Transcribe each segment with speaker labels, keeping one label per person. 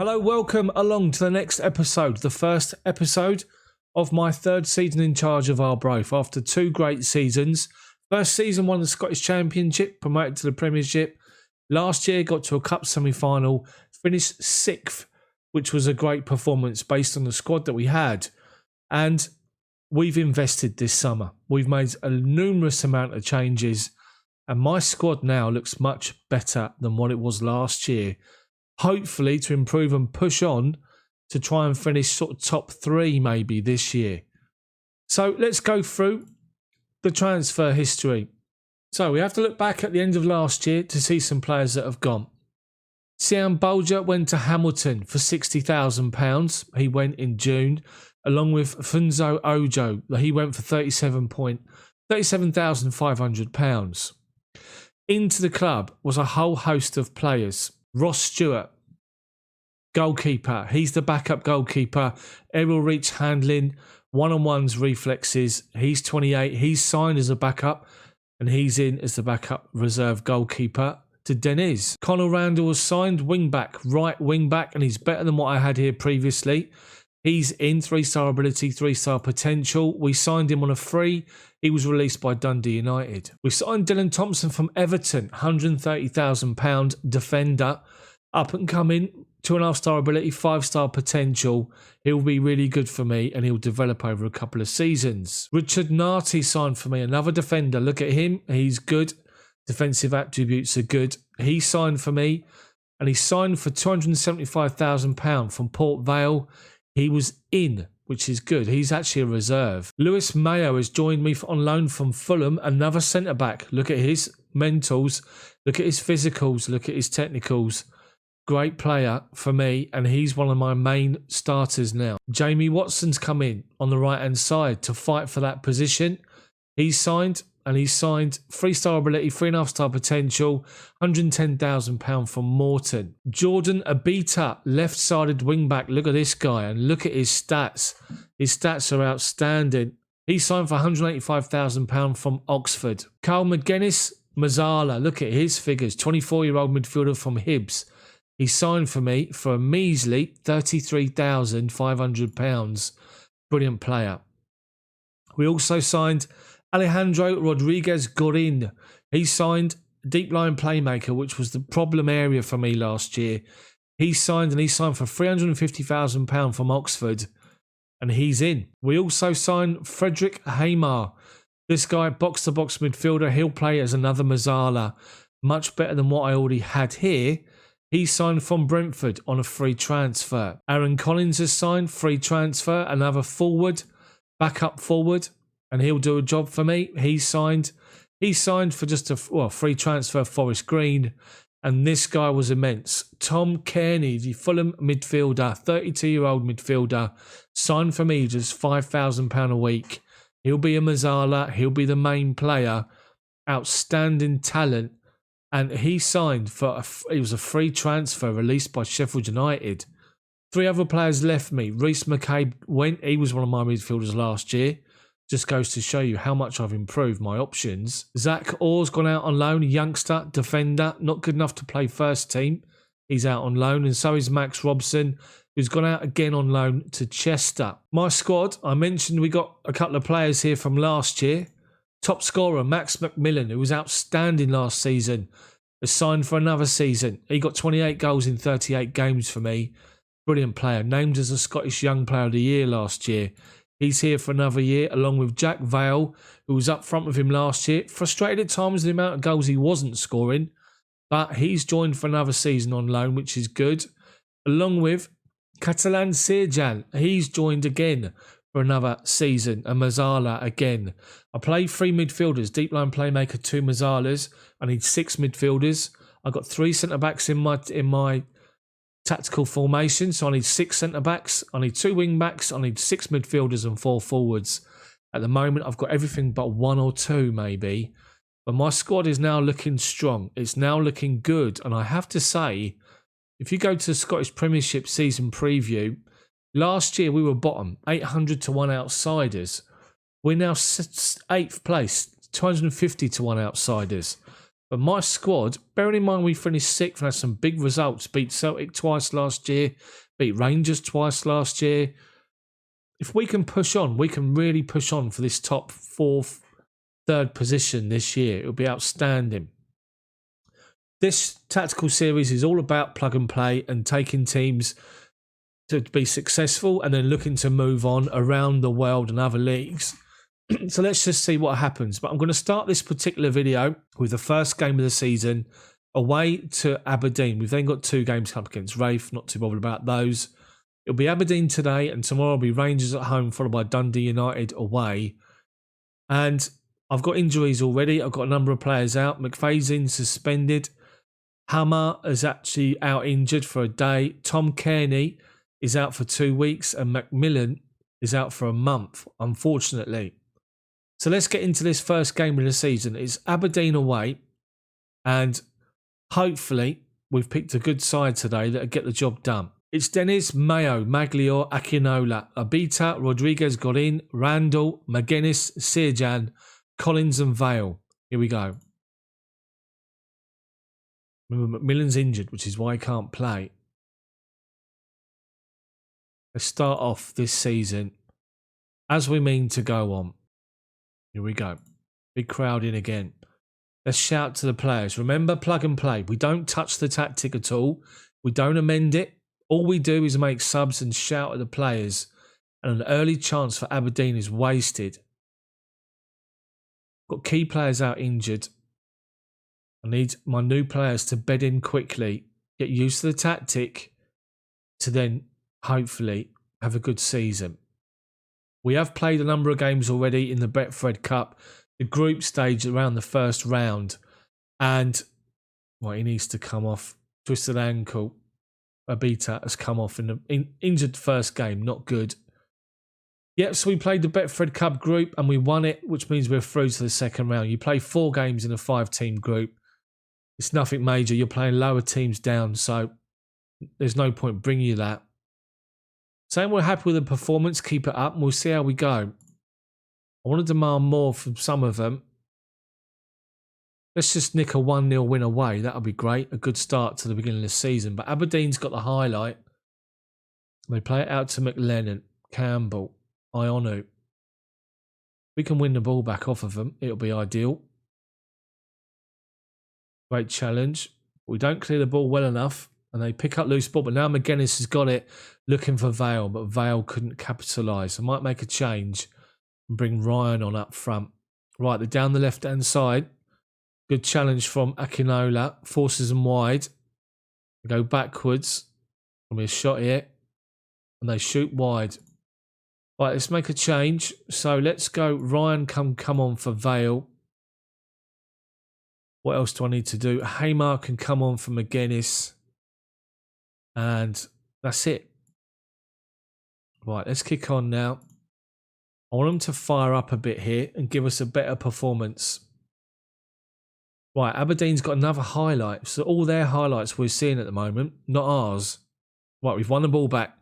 Speaker 1: Hello, welcome along to the next episode, the first episode of my third season in charge of Arbroath after 2 great seasons. First season won the Scottish Championship, promoted to the Premiership. Last year got to a Cup semi-final, finished 6th, which was a great performance based on the squad that we had. And we've invested this summer. We've made a numerous amount of changes, and my squad now looks much better than what it was last year. Hopefully to improve and push on to try and finish sort of top 3 maybe this year. So let's go through the transfer history. So we have to look back at the end of last year to see some players that have gone. Sian Bolger went to Hamilton for £60,000. He went in June, along with Funzo Ojo. He went for £37,500. Into the club was a whole host of players. Ross Stewart, goalkeeper. He's the backup goalkeeper. Aerial reach handling, one-on-ones, reflexes. He's 28. He's signed as a backup, and he's in as the backup reserve goalkeeper to Deniz. Connor Randall was signed, wing-back, right wing-back, and he's better than what I had here previously. He's in, 3-star ability, 3-star potential. We signed him on a free. He was released by Dundee United. We signed Dylan Thompson from Everton, £130,000 defender, up and coming, 2.5-star ability, 5-star potential. He'll be really good for me and he'll develop over a couple of seasons. Richard Narty signed for me, another defender. Look at him, he's good. Defensive attributes are good. He signed for me and he signed for £275,000 from Port Vale. He was in, which is good. He's actually a reserve. Lewis Mayo has joined me on loan from Fulham, another centre-back. Look at his mentals, look at his physicals, look at his technicals. Great player for me, and he's one of my main starters now. Jamie Watson's come in on the right-hand side to fight for that position. He's signed, and he's signed 3-star ability, 3.5-star potential, £110,000 from Morton. Jordan Abita, left-sided wing-back. Look at this guy, and look at his stats. His stats are outstanding. He signed for £185,000 from Oxford. Carl McGuinness, Mazzala. Look at his figures. 24-year-old midfielder from Hibs. He signed for me for a measly £33,500. Brilliant player. We also signed Alejandro Rodriguez Gorin. He signed deep line playmaker, which was the problem area for me last year. He signed for £350,000 from Oxford, and he's in. We also signed Frederick Haymar. This guy, box-to-box midfielder, he'll play as another Mazzala. Much better than what I already had here. He signed from Brentford on a free transfer. Aaron Collins has signed, free transfer, another forward, backup forward, and he'll do a job for me. He signed for just a free transfer, Forest Green, and this guy was immense. Tom Kearney, the Fulham midfielder, 32-year-old midfielder, signed for me just £5,000 a week. He'll be a Mazzala, he'll be the main player, outstanding talent, and he signed it was a free transfer released by Sheffield United. 3 other players left me. Reece McCabe went, he was one of my midfielders last year. Just goes to show you how much I've improved my options. Zach Orr's gone out on loan, youngster, defender, not good enough to play first team. He's out on loan, and so is Max Robson, who's gone out again on loan to Chester. My squad, I mentioned we got a couple of players here from last year. Top scorer, Max McMillan, who was outstanding last season, has signed for another season. He got 28 goals in 38 games for me. Brilliant player, named as a Scottish Young Player of the Year last year. He's here for another year, along with Jack Vale, who was up front with him last year. Frustrated at times with the amount of goals he wasn't scoring, but he's joined for another season on loan, which is good. Along with Catalan Sirjan, he's joined again for another season, and Mazzala again. I play 3 midfielders, deep line playmaker, 2 Mazzalas. I need 6 midfielders. I've got 3 centre-backs in my tactical formation, so I need 6 centre-backs, I need 2 wing-backs, I need 6 midfielders and 4 forwards. At the moment, I've got everything but 1 or 2 maybe, but my squad is now looking strong. It's now looking good, and I have to say, if you go to the Scottish Premiership season preview, last year we were bottom, 800 to 1 outsiders. We're now 8th place, 250 to 1 outsiders. But my squad, bearing in mind we finished 6th and had some big results, beat Celtic twice last year, beat Rangers twice last year. If we can push on, we can really push on for this top 4th, 3rd position this year. It'll be outstanding. This tactical series is all about plug and play and taking teams to be successful and then looking to move on around the world and other leagues. So let's just see what happens. But I'm going to start this particular video with the first game of the season away to Aberdeen. We've then got 2 games up against Raith. Not too bothered about those. It'll be Aberdeen today and tomorrow will be Rangers at home followed by Dundee United away. And I've got injuries already. I've got a number of players out. McFay's in suspended. Hammer is actually out injured for a day. Tom Kearney is out for 2 weeks and Macmillan is out for a month, unfortunately. So let's get into this first game of the season. It's Aberdeen away and hopefully we've picked a good side today that'll get the job done. It's Dennis, Mayo, Maglior, Akinola, Abita, Rodriguez, Gorin, Randall, McGuinness, Sirjan, Collins and Vale. Here we go. Remember, Macmillan's injured, which is why he can't play. Let's start off this season as we mean to go on. Here we go. Big crowd in again. Let's shout to the players. Remember, plug and play. We don't touch the tactic at all. We don't amend it. All we do is make subs and shout at the players. And an early chance for Aberdeen is wasted. Got key players out injured. I need my new players to bed in quickly, get used to the tactic, to then hopefully have a good season. We have played a number of games already in the Betfred Cup, the group stage around the first round. And, well, he needs to come off. Twisted ankle. Abita has come off in the injured first game. Not good. Yep, so we played the Betfred Cup group and we won it, which means we're through to the second round. You play 4 games in a 5-team group. It's nothing major. You're playing lower teams down, so there's no point bringing you that. Saying we're happy with the performance, keep it up, and we'll see how we go. I want to demand more from some of them. Let's just nick a 1-0 win away. That'll be great. A good start to the beginning of the season. But Aberdeen's got the highlight. They play it out to McLennan, Campbell, Ionu. We can win the ball back off of them. It'll be ideal. Great challenge. We don't clear the ball well enough. And they pick up loose ball. But now McGuinness has got it looking for Vale. But Vale couldn't capitalise. I might make a change and bring Ryan on up front. Right, they're down the left-hand side. Good challenge from Akinola. Forces them wide. They go backwards. There'll be a shot here. And they shoot wide. Right, let's make a change. So let's go. Ryan come on for Vale. What else do I need to do? Haymar can come on for McGuinness. And that's it. Right, let's kick on now. I want them to fire up a bit here and give us a better performance. Right, Aberdeen's got another highlight. So all their highlights we're seeing at the moment, not ours. Right, we've won the ball back.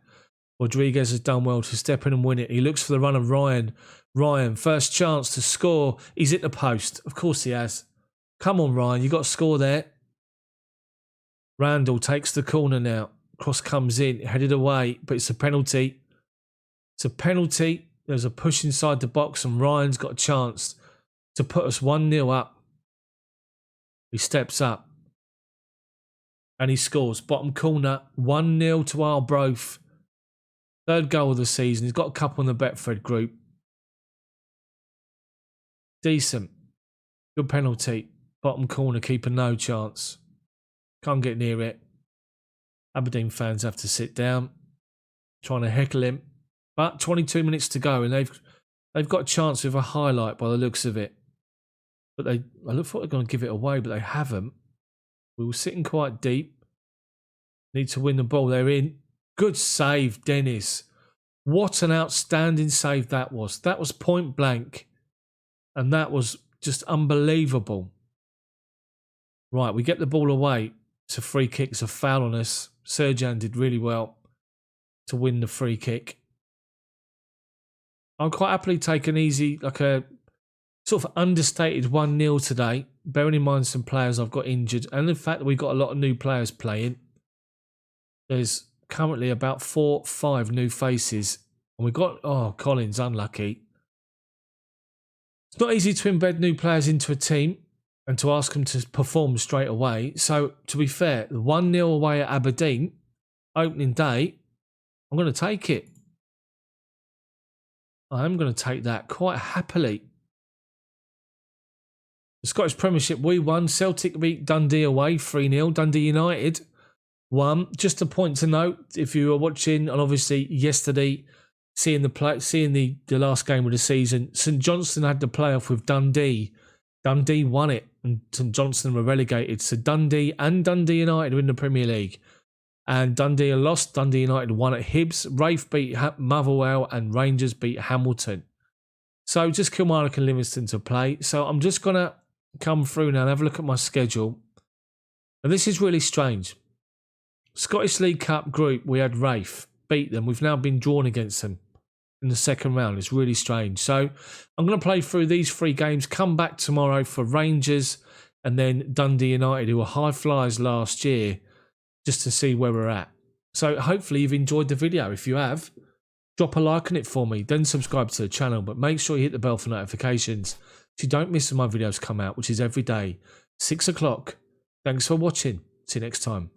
Speaker 1: Rodriguez has done well to step in and win it. He looks for the run of Ryan. Ryan, first chance to score. He's hit the post. Of course he has. Come on, Ryan. You got to score there. Randall takes the corner now. Cross comes in, headed away, but it's a penalty. It's a penalty. There's a push inside the box and Ryan's got a chance to put us 1-0 up. He steps up and he scores. Bottom corner, 1-0 to Arbroath. 3rd goal of the season. He's got a couple in the Betfred group. Decent. Good penalty. Bottom corner, keeper no chance. Can't get near it. Aberdeen fans have to sit down. Trying to heckle him. But 22 minutes to go and they've got a chance with a highlight by the looks of it. But I look thought they're going to give it away, but they haven't. We were sitting quite deep. Need to win the ball. They're in. Good save, Dennis. What an outstanding save that was. That was point blank. And that was just unbelievable. Right, we get the ball away. It's a free kick. It's a foul on us. Sirjan did really well to win the free kick. I'll quite happily take an easy, like a sort of understated 1-0 today. bearing in mind some players I've got injured and the fact that we've got a lot of new players playing. There's currently about 4-5 new faces. And we've got, Collins, unlucky. It's not easy to embed new players into a team and to ask them to perform straight away. So, to be fair, 1-0 away at Aberdeen, opening day, I'm going to take it. I am going to take that quite happily. The Scottish Premiership, we won. Celtic beat Dundee away, 3-0. Dundee United won. Just a point to note, if you were watching, and obviously yesterday, seeing the last game of the season, St Johnstone had the playoff with Dundee. Dundee won it, and St Johnstone were relegated. So Dundee and Dundee United are in the Premier League. And Dundee lost. Dundee United won at Hibs. Rafe beat Motherwell, and Rangers beat Hamilton. So just Kilmarnock and Livingston to play. So I'm just going to come through now and have a look at my schedule. And this is really strange. Scottish League Cup group, we had Rafe, beat them. We've now been drawn against them in the second round. It's really strange. So I'm going to play through these 3 games, come back tomorrow for Rangers and then Dundee United, who were high flyers last year, just to see where we're at. So hopefully you've enjoyed the video. If you have, drop a like on it for me, then subscribe to the channel, but make sure you hit the bell for notifications so you don't miss when my videos come out, which is every day, 6 o'clock. Thanks for watching. See you next time.